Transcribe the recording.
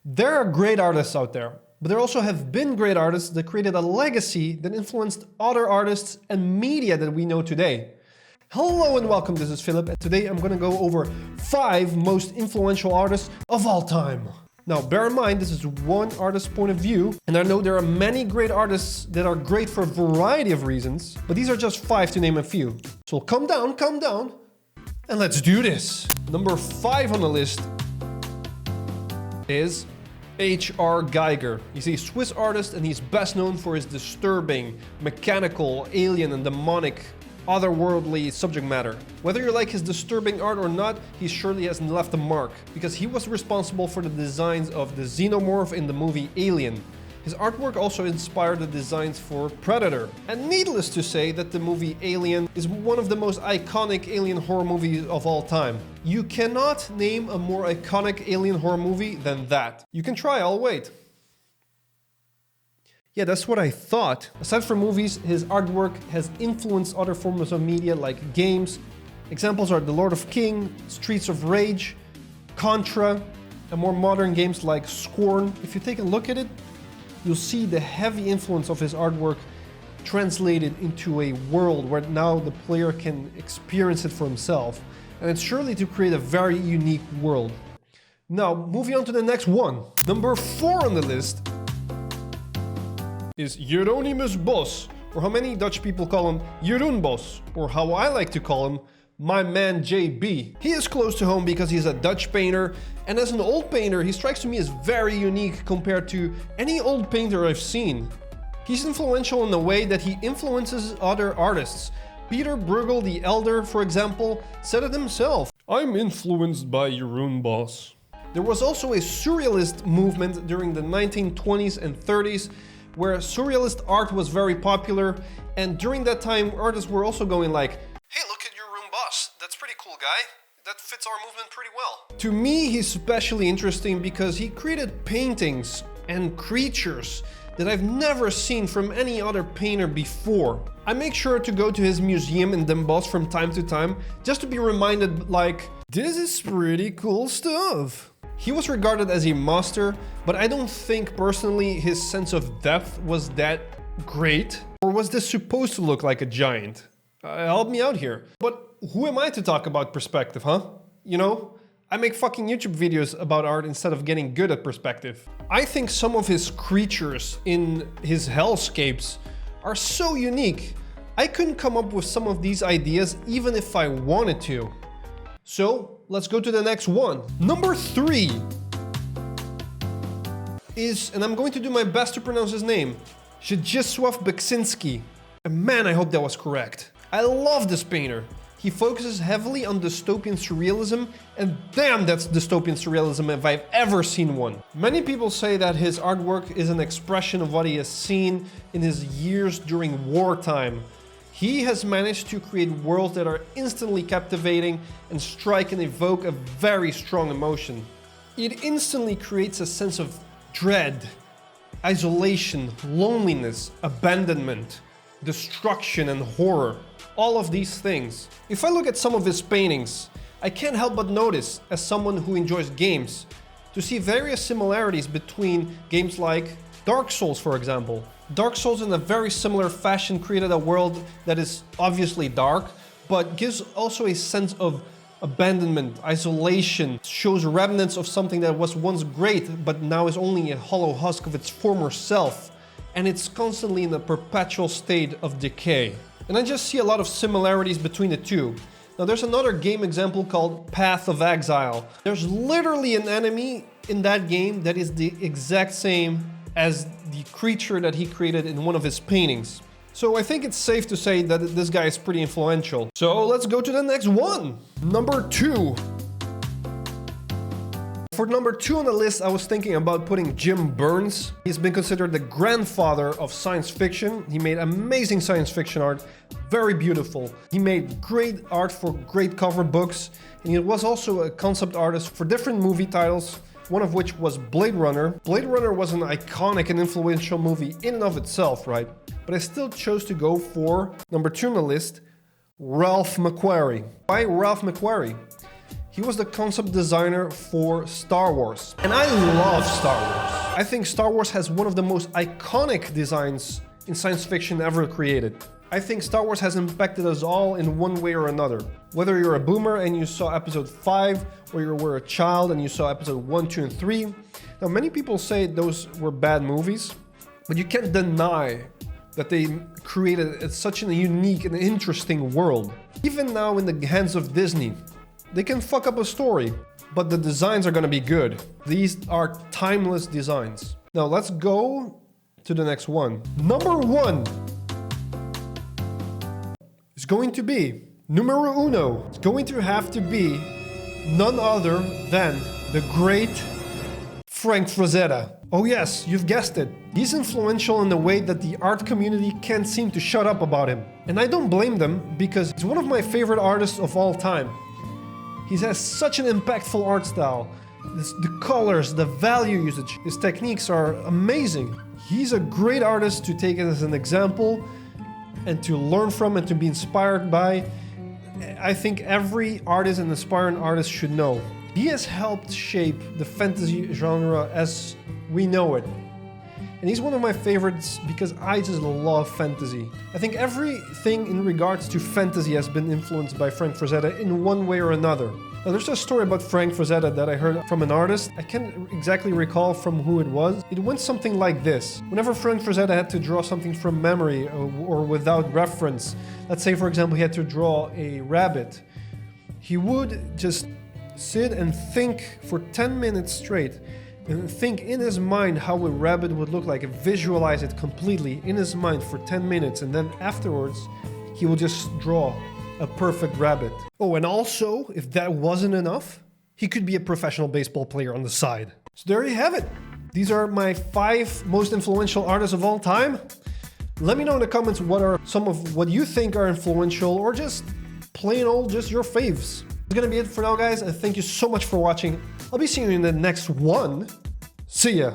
There are great artists out there, but there also have been great artists that created a legacy that influenced other artists and media that we know today. Hello and welcome, this is Philip, and today I'm gonna go over 5 most influential artists of all time. Now, bear in mind, this is one artist's point of view, and I know there are many great artists that are great for a variety of reasons, but these are just 5 to name a few. So calm down, and let's do this. Number 5 on the list is H.R. Giger. He's a Swiss artist and he's best known for his disturbing, mechanical, alien and demonic, otherworldly subject matter. Whether you like his disturbing art or not, he surely hasn't left a mark, because he was responsible for the designs of the xenomorph in the movie Alien. His artwork also inspired the designs for Predator. And needless to say that the movie Alien is one of the most iconic alien horror movies of all time. You cannot name a more iconic alien horror movie than that. You can try, I'll wait. Yeah, that's what I thought. Aside from movies, his artwork has influenced other forms of media like games. Examples are The Lord of King, Streets of Rage, Contra, and more modern games like Scorn. If you take a look at it, you'll see the heavy influence of his artwork translated into a world where now the player can experience it for himself. And it's surely to create a very unique world. Now, moving on to the next one. Number 4 on the list is Jeronimus Bos, or how many Dutch people call him Jeroen Bos, or how I like to call him, my man JB. He is close to home because he's a Dutch painter, and as an old painter, he strikes to me as very unique compared to any old painter I've seen. He's influential in the way that he influences other artists. Peter Bruegel the Elder, for example, said it himself. I'm influenced by Jeroen Bos. There was also a surrealist movement during the 1920s and 30s, where surrealist art was very popular, and during that time, artists were also going like, hey, look at Jeroen Bos, that's pretty cool guy. That fits our movement pretty well. To me, he's especially interesting because he created paintings and creatures that I've never seen from any other painter before. I make sure to go to his museum in Den Bosch from time to time, just to be reminded like, this is pretty cool stuff. He was regarded as a master, but I don't think personally his sense of depth was that great. Or was this supposed to look like a giant? Help me out here. But who am I to talk about perspective, huh? You know, I make fucking YouTube videos about art instead of getting good at perspective. I think some of his creatures in his hellscapes are so unique. I couldn't come up with some of these ideas even if I wanted to. So, let's go to the next one. Number 3 is, and I'm going to do my best to pronounce his name, Zdzisław Beksinski. And man, I hope that was correct. I love this painter. He focuses heavily on dystopian surrealism, and damn, that's dystopian surrealism if I've ever seen one. Many people say that his artwork is an expression of what he has seen in his years during wartime. He has managed to create worlds that are instantly captivating and strike and evoke a very strong emotion. It instantly creates a sense of dread, isolation, loneliness, abandonment, destruction and horror. All of these things. If I look at some of his paintings, I can't help but notice, as someone who enjoys games, to see various similarities between games like Dark Souls, for example. Dark Souls in a very similar fashion created a world that is obviously dark, but gives also a sense of abandonment, isolation, shows remnants of something that was once great, but now is only a hollow husk of its former self, and it's constantly in a perpetual state of decay. And I just see a lot of similarities between the two. Now there's another game example called Path of Exile. There's literally an enemy in that game that is the exact same as the creature that he created in one of his paintings. So I think it's safe to say that this guy is pretty influential. So let's go to the next one. Number 2. For number 2 on the list, I was thinking about putting Jim Burns. He's been considered the grandfather of science fiction. He made amazing science fiction art, very beautiful. He made great art for great cover books, and he was also a concept artist for different movie titles, one of which was Blade Runner. Blade Runner was an iconic and influential movie in and of itself, right? But I still chose to go for number 2 on the list, Ralph McQuarrie. Why Ralph McQuarrie? He was the concept designer for Star Wars. And I love Star Wars. I think Star Wars has one of the most iconic designs in science fiction ever created. I think Star Wars has impacted us all in one way or another. Whether you're a boomer and you saw episode 5, or you were a child and you saw episode 1, 2, and 3. Now, many people say those were bad movies, but you can't deny that they created such a unique and interesting world. Even now in the hands of Disney, they can fuck up a story, but the designs are gonna be good. These are timeless designs. Now let's go to the next one. Number 1 is going to be, numero uno, it's going to have to be none other than the great Frank Frazetta. Oh yes, you've guessed it. He's influential in the way that the art community can't seem to shut up about him. And I don't blame them, because he's one of my favorite artists of all time. He has such an impactful art style. The colors, the value usage, his techniques are amazing. He's a great artist to take as an example and to learn from and to be inspired by. I think every artist and aspiring artist should know. He has helped shape the fantasy genre as we know it. And he's one of my favorites because I just love fantasy. I think everything in regards to fantasy has been influenced by Frank Frazetta in one way or another. Now, there's a story about Frank Frazetta that I heard from an artist. I can't exactly recall from who it was. It went something like this. Whenever Frank Frazetta had to draw something from memory or without reference, let's say, for example, he had to draw a rabbit, he would just sit and think for 10 minutes straight and think in his mind how a rabbit would look like, and visualize it completely in his mind for 10 minutes, and then afterwards he will just draw a perfect rabbit. Oh, and also, if that wasn't enough, he could be a professional baseball player on the side. So there you have it. These are my 5 most influential artists of all time. Let me know in the comments what are some of what you think are influential, or just plain old just your faves. That's gonna be it for now, guys, and thank you so much for watching. I'll be seeing you in the next one. See ya.